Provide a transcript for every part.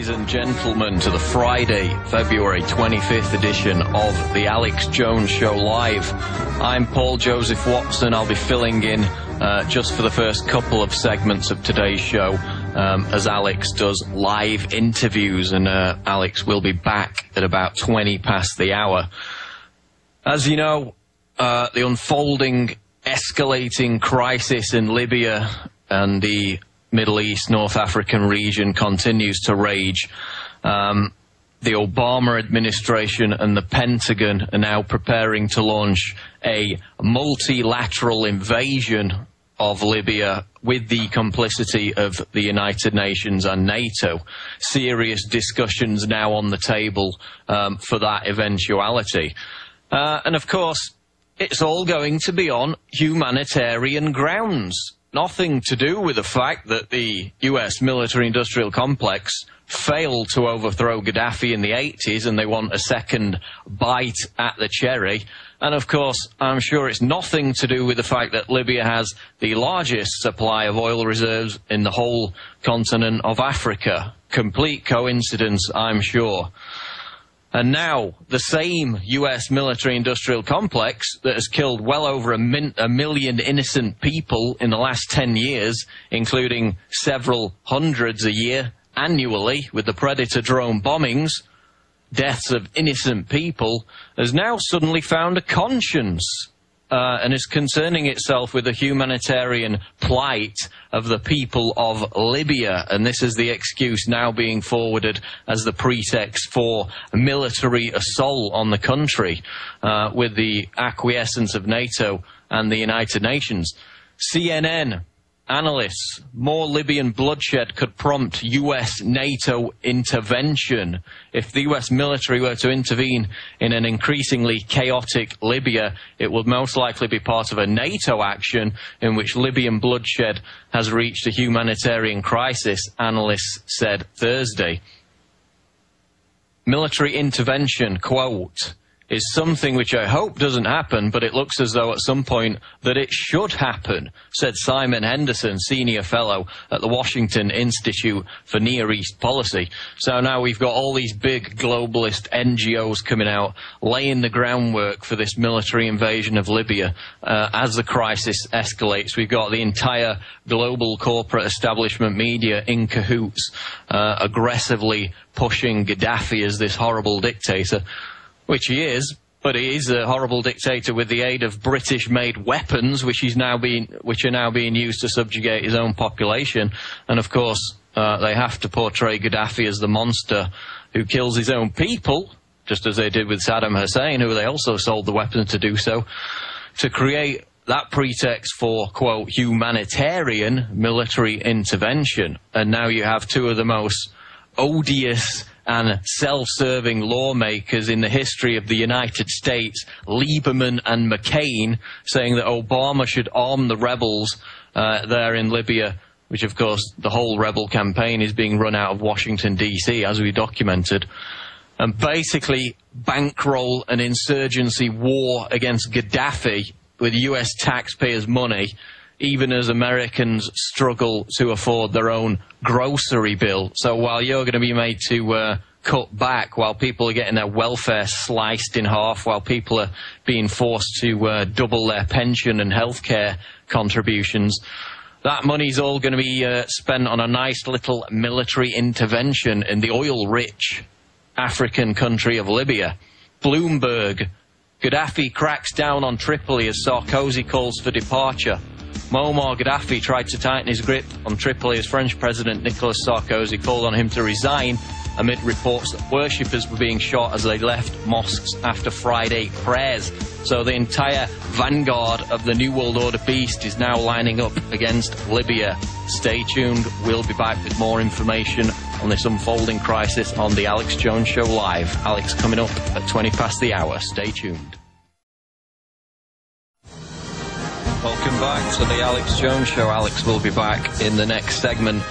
Ladies and gentlemen, to the Friday, February 25th edition of The Alex Jones Show Live. I'm Paul Joseph Watson. I'll be filling in just for the first couple of segments of today's show as Alex does live interviews, and Alex will be back at about 20 past the hour. As you know, the unfolding, escalating crisis in Libya and the Middle East, North African region continues to rage. The Obama administration and the Pentagon are now preparing to launch a multilateral invasion of Libya with the complicity of the United Nations and NATO. Serious discussions now on the table for that eventuality. And of course, it's all going to be on humanitarian grounds. Nothing to do with the fact that the US military-industrial complex failed to overthrow Gaddafi in the 80s and they want a second bite at the cherry. And of course, I'm sure it's nothing to do with the fact that Libya has the largest supply of oil reserves in the whole continent of Africa. Complete coincidence, I'm sure. And now, the same US military-industrial complex that has killed well over a million innocent people in the last 10 years, including several hundreds a year annually with the Predator drone bombings, deaths of innocent people, has now suddenly found a conscience and is concerning itself with the humanitarian plight of the people of Libya. And this is the excuse now being forwarded as the pretext for military assault on the country with the acquiescence of NATO and the United Nations. CNN analysts, more Libyan bloodshed could prompt US-NATO intervention. If the US military were to intervene in an increasingly chaotic Libya, it would most likely be part of a NATO action in which Libyan bloodshed has reached a humanitarian crisis, analysts said Thursday. Military intervention, quote, is something which I hope doesn't happen, but it looks as though at some point that it should happen, said Simon Henderson, senior fellow at the Washington Institute for Near East Policy. So now we've got all these big globalist NGOs coming out, laying the groundwork for this military invasion of Libya as the crisis escalates. We've got the entire global corporate establishment media in cahoots, aggressively pushing Gaddafi as this horrible dictator, which he is, but he is a horrible dictator with the aid of British-made weapons, which are now being used to subjugate his own population. And of course, they have to portray Gaddafi as the monster who kills his own people, just as they did with Saddam Hussein, who they also sold the weapons to do so, to create that pretext for, quote, humanitarian military intervention. And now you have two of the most odious and self-serving lawmakers in the history of the United States, Lieberman and McCain, saying that Obama should arm the rebels there in Libya, which of course the whole rebel campaign is being run out of Washington DC, as we documented, and basically bankroll an insurgency war against Gaddafi with US taxpayers' money, even as Americans struggle to afford their own grocery bill. So while you're going to be made to cut back, while people are getting their welfare sliced in half, while people are being forced to double their pension and healthcare contributions, that money's all going to be spent on a nice little military intervention in the oil-rich African country of Libya. Bloomberg, Gaddafi cracks down on Tripoli as Sarkozy calls for departure. Muammar Gaddafi tried to tighten his grip on Tripoli as French President Nicolas Sarkozy called on him to resign amid reports that worshippers were being shot as they left mosques after Friday prayers. So the entire vanguard of the New World Order beast is now lining up against Libya. Stay tuned. We'll be back with more information on this unfolding crisis on the Alex Jones Show Live. Alex coming up at 20 past the hour. Stay tuned. Welcome back to the Alex Jones Show. Alex will be back in the next segment.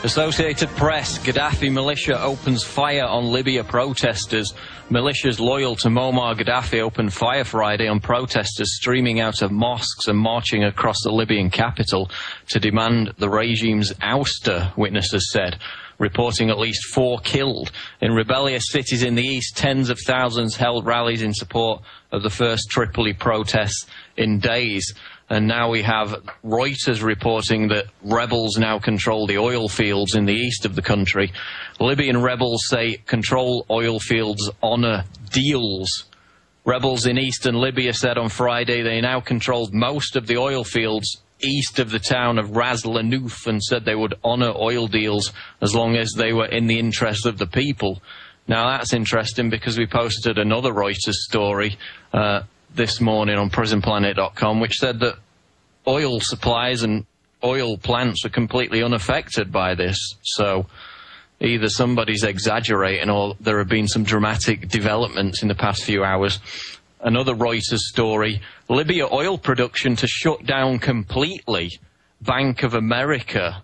Associated Press, Gaddafi militia opens fire on Libya protesters. Militias loyal to Muammar Gaddafi opened fire Friday on protesters streaming out of mosques and marching across the Libyan capital to demand the regime's ouster, witnesses said. reporting at least 4 killed. In rebellious cities in the east, tens of thousands held rallies in support of the first Tripoli protests in days. And now we have Reuters reporting that rebels now control the oil fields in the east of the country. Libyan rebels say control oil fields honour deals. Rebels in eastern Libya said on Friday they now controlled most of the oil fields east of the town of Ras Lanuf and said they would honour oil deals as long as they were in the interest of the people. Now that's interesting because we posted another Reuters story this morning on prisonplanet.com, which said that oil supplies and oil plants are completely unaffected by this. So either somebody's exaggerating or there have been some dramatic developments in the past few hours. Another Reuters story, Libya oil production to shut down completely. Bank of America.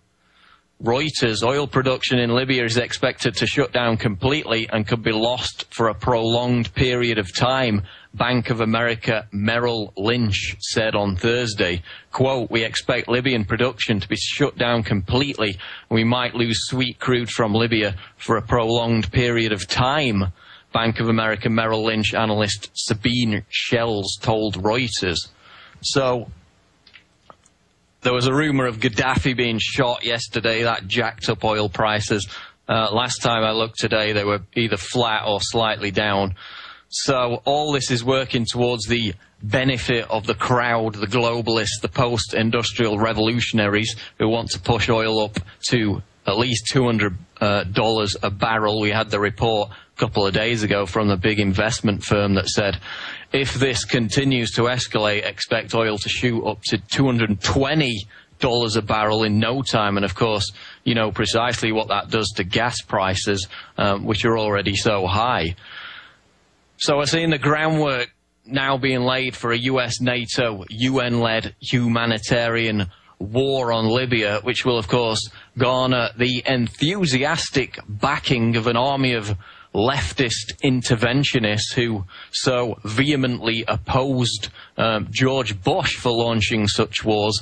Reuters, oil production in Libya is expected to shut down completely and could be lost for a prolonged period of time. Bank of America Merrill Lynch said on Thursday, quote, we expect Libyan production to be shut down completely. We might lose sweet crude from Libya for a prolonged period of time. Bank of America Merrill Lynch analyst Sabine Shells told Reuters. So there was a rumour of Gaddafi being shot yesterday. That jacked up oil prices. Last time I looked today, they were either flat or slightly down. So all this is working towards the benefit of the crowd, the globalists, the post-industrial revolutionaries who want to push oil up to at least $200 a barrel. We had the report a couple of days ago from the big investment firm that said, if this continues to escalate, expect oil to shoot up to $220 a barrel in no time. And of course, you know precisely what that does to gas prices, which are already so high. So we're seeing the groundwork now being laid for a US, NATO, UN-led humanitarian war on Libya, which will, of course, garner the enthusiastic backing of an army of leftist interventionists who so vehemently opposed George Bush for launching such wars,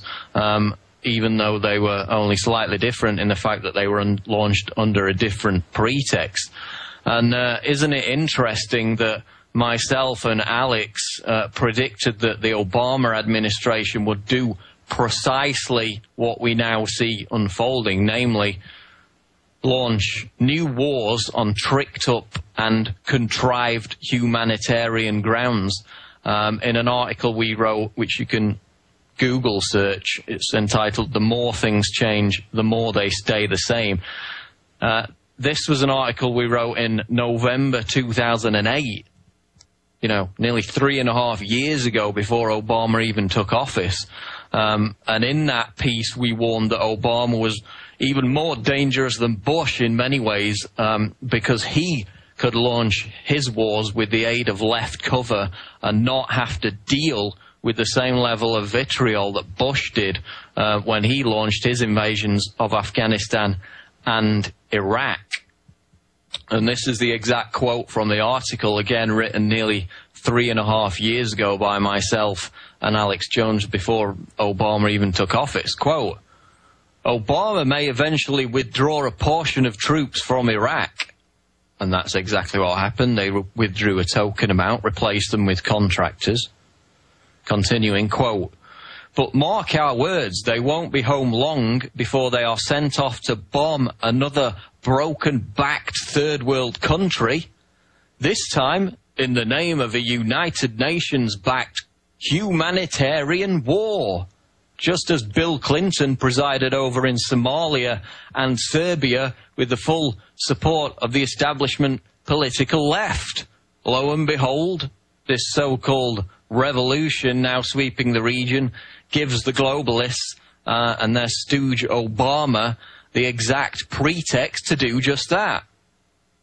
even though they were only slightly different in the fact that they were launched under a different pretext. And isn't it interesting that myself and Alex predicted that the Obama administration would do precisely what we now see unfolding, namely launch new wars on tricked up and contrived humanitarian grounds. In an article we wrote, which you can Google search, it's entitled "The More Things Change, the More They Stay the Same." This was an article we wrote in November 2008, you know, nearly 3.5 years ago, before Obama even took office. And in that piece, we warned that Obama was even more dangerous than Bush in many ways, because he could launch his wars with the aid of left cover and not have to deal with the same level of vitriol that Bush did when he launched his invasions of Afghanistan and Iraq. And this is the exact quote from the article, again written nearly 3.5 years ago by myself and Alex Jones before Obama even took office. Quote, Obama may eventually withdraw a portion of troops from Iraq. And that's exactly what happened. They withdrew a token amount, replaced them with contractors. Continuing, quote, but mark our words, they won't be home long before they are sent off to bomb another broken-backed third-world country, this time in the name of a United Nations-backed humanitarian war, just as Bill Clinton presided over in Somalia and Serbia with the full support of the establishment political left. Lo and behold, this so-called revolution now sweeping the region gives the globalists and their stooge Obama the exact pretext to do just that.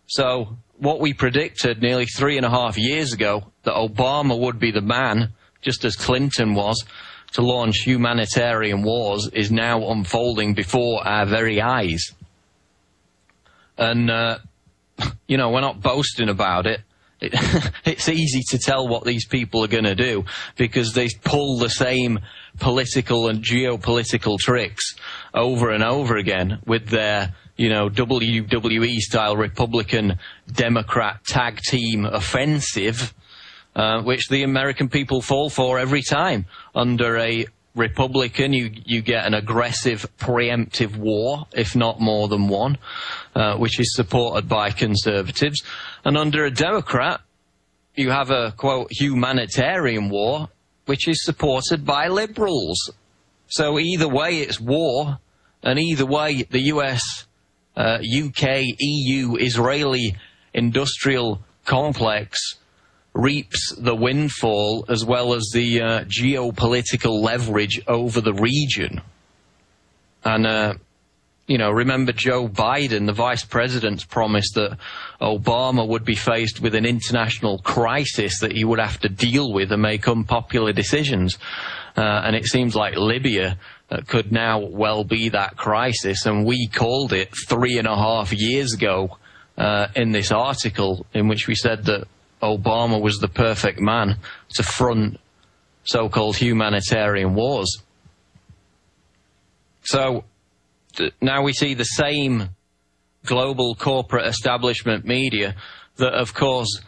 So what we predicted nearly 3.5 years ago, that Obama would be the man, just as Clinton was, to launch humanitarian wars, is now unfolding before our very eyes. And, you know, we're not boasting about it. It's easy to tell what these people are going to do, because they pull the same political and geopolitical tricks over and over again with their, WWE-style Republican-Democrat tag team offensive, which the American people fall for every time. Under a Republican, you get an aggressive, preemptive war, if not more than one, which is supported by conservatives. And under a Democrat, you have a, quote, humanitarian war, which is supported by liberals. So either way, it's war, and either way, the US, UK, EU, Israeli industrial complex reaps the windfall as well as the geopolitical leverage over the region. And, remember Joe Biden, the vice president's promise that Obama would be faced with an international crisis that he would have to deal with and make unpopular decisions. And it seems like Libya could now well be that crisis, and we called it 3.5 years ago in this article in which we said that Obama was the perfect man to front so-called humanitarian wars. So now we see the same global corporate establishment media that, of course,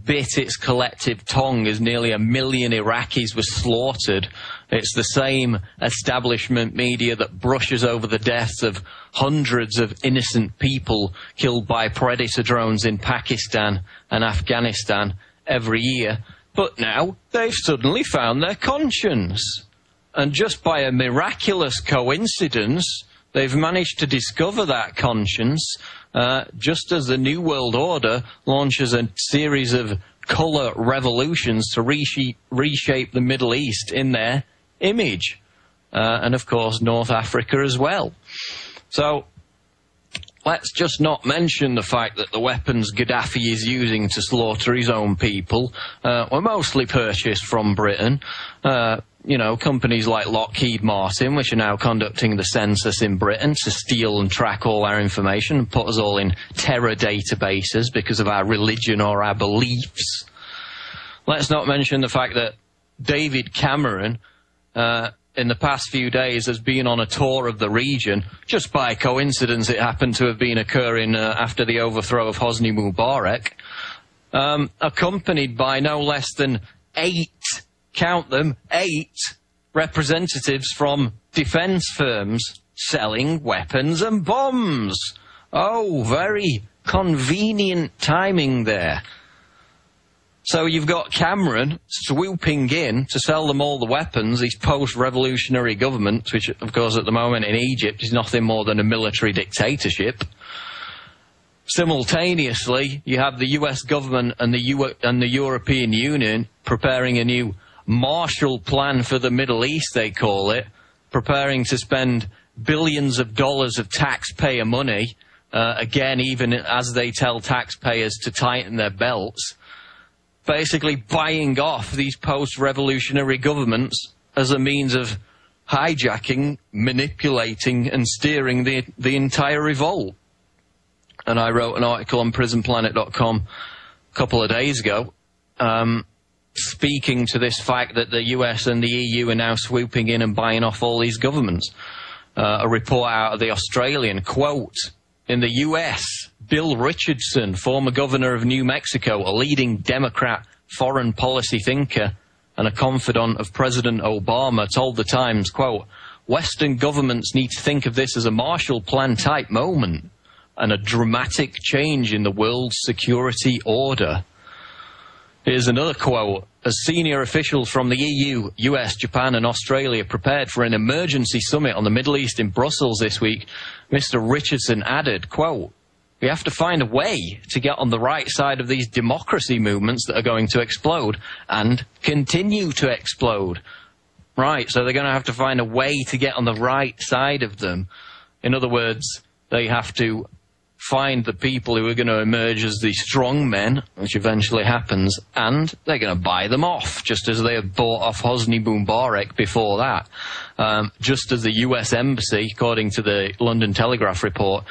bit its collective tongue as nearly 1 million Iraqis were slaughtered. It's the same establishment media that brushes over the deaths of hundreds of innocent people killed by predator drones in Pakistan and Afghanistan every year. But now they've suddenly found their conscience. And just by a miraculous coincidence, they've managed to discover that conscience just as the New World Order launches a series of colour revolutions to reshape the Middle East in their image. And, of course, North Africa as well. So let's just not mention the fact that the weapons Gaddafi is using to slaughter his own people were mostly purchased from Britain. Companies like Lockheed Martin, which are now conducting the census in Britain to steal and track all our information and put us all in terror databases because of our religion or our beliefs. Let's not mention the fact that David Cameron, in the past few days, has been on a tour of the region. Just by coincidence, it happened to have been occurring after the overthrow of Hosni Mubarak, accompanied by no less than 8 representatives from defence firms selling weapons and bombs. Oh, very convenient timing there. So you've got Cameron swooping in to sell them all the weapons, these post-revolutionary governments, which, of course, at the moment in Egypt is nothing more than a military dictatorship. Simultaneously, you have the US government and the European Union preparing a new Marshall Plan for the Middle East, they call it, preparing to spend billions of dollars of taxpayer money, again, even as they tell taxpayers to tighten their belts, basically buying off these post-revolutionary governments as a means of hijacking, manipulating, and steering the entire revolt. And I wrote an article on prisonplanet.com a couple of days ago, speaking to this fact that the US and the EU are now swooping in and buying off all these governments. A report out of the Australian, quote, in the US, Bill Richardson, former governor of New Mexico, a leading Democrat foreign policy thinker and a confidant of President Obama, told the Times, quote, Western governments need to think of this as a Marshall Plan type moment and a dramatic change in the world's security order. Here's another quote. As senior officials from the EU, US, Japan and Australia prepared for an emergency summit on the Middle East in Brussels this week, Mr. Richardson added, quote, we have to find a way to get on the right side of these democracy movements that are going to explode and continue to explode. Right, so they're going to have to find a way to get on the right side of them. In other words, they have to find the people who are going to emerge as the strong men, which eventually happens, and they're going to buy them off, just as they had bought off Hosni Mubarak before that. Just as the US Embassy, according to the London Telegraph report,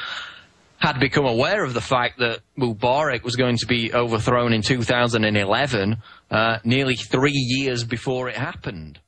had become aware of the fact that Mubarak was going to be overthrown in 2011, nearly 3 years before it happened.